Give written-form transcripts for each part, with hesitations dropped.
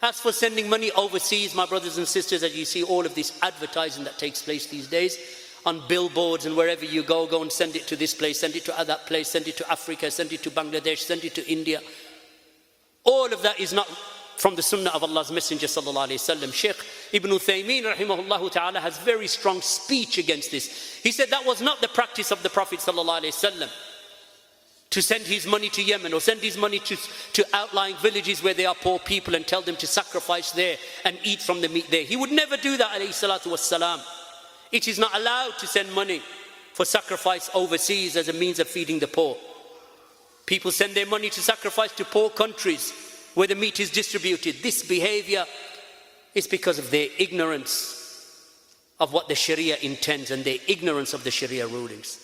As for sending money overseas, my brothers and sisters, as you see all of this advertising that takes place these days, on billboards and wherever you go and send it to this place, send it to that place, send it to Africa, send it to Bangladesh, send it to India. All of that is not from the Sunnah of Allah's Messenger sallallahu alaihi wasallam. Shaikh Ibn Uthaimin rahimahullah ta'ala has very strong speech against this. He said that was not the practice of the Prophet sallallahu alaihi wasallam, to send his money to Yemen or send his money to outlying villages where there are poor people and tell them to sacrifice there and eat from the meat there. He would never do that, alayhi salatu wassalam. It is not allowed to send money for sacrifice overseas as a means of feeding the poor. People send their money to sacrifice to poor countries where the meat is distributed. This behavior is because of their ignorance of what the Sharia intends and their ignorance of the Sharia rulings.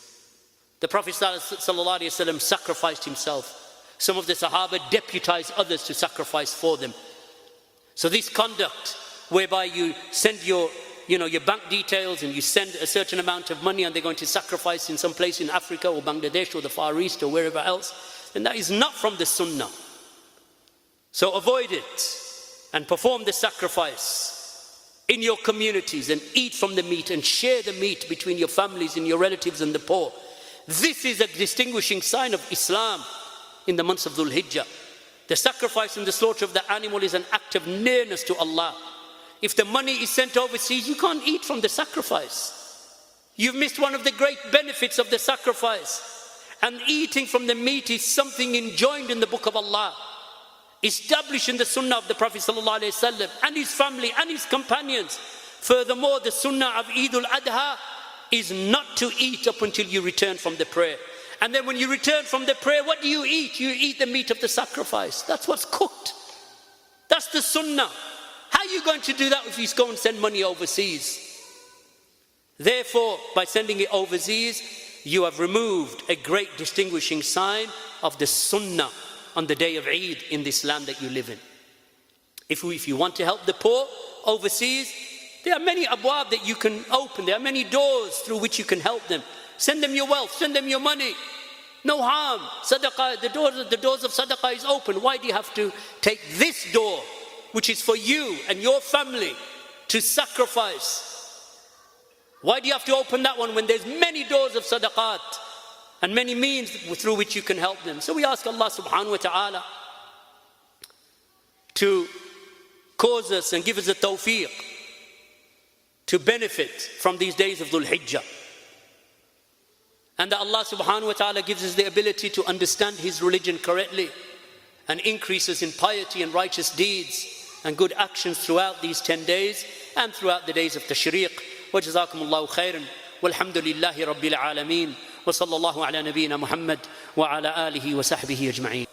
The Prophet ﷺ sacrificed himself. Some of the Sahäbah deputized others to sacrifice for them. So this conduct whereby you send your bank details and you send a certain amount of money and they're going to sacrifice in some place in Africa or Bangladesh or the Far East or wherever else, then that is not from the Sunnah. So avoid it and perform the sacrifice in your communities and eat from the meat and share the meat between your families and your relatives and the poor. This is a distinguishing sign of Islam in the months of Dhul Hijjah. The sacrifice and the slaughter of the animal is an act of nearness to Allah. If the money is sent overseas, you can't eat from the sacrifice. You've missed one of the great benefits of the sacrifice. And eating from the meat is something enjoined in the book of Allah, established in the Sunnah of the Prophet ﷺ and his family and his companions. Furthermore, the Sunnah of Eid Al-Adha is not to eat up until you return from the prayer. And then when you return from the prayer, what do you eat? You eat the meat of the sacrifice. That's what's cooked. That's the Sunnah. How are you going to do that if you go and send money overseas? Therefore, by sending it overseas, you have removed a great distinguishing sign of the Sunnah on the day of Eid in this land that you live in. If you want to help the poor overseas, there are many abwab that you can open. There are many doors through which you can help them. Send them your wealth, send them your money. No harm. Sadaqah, the doors of sadaqah is open. Why do you have to take this door, which is for you and your family, to sacrifice? Why do you have to open that one when there's many doors of sadaqat and many means through which you can help them? So we ask Allah subhanahu wa ta'ala to cause us and give us a tawfiq to benefit from these days of Dhul Hijjah. And that Allah subhanahu wa ta'ala gives us the ability to understand His religion correctly and increase us in piety and righteous deeds and good actions throughout these 10 days and throughout the days of Tashriq. Wa jazakumullahu khairan. Walhamdulillahi rabbil alameen. Wa sallallahu ala nabiyyina Muhammad wa ala alihi wa sahbihi ajma'een.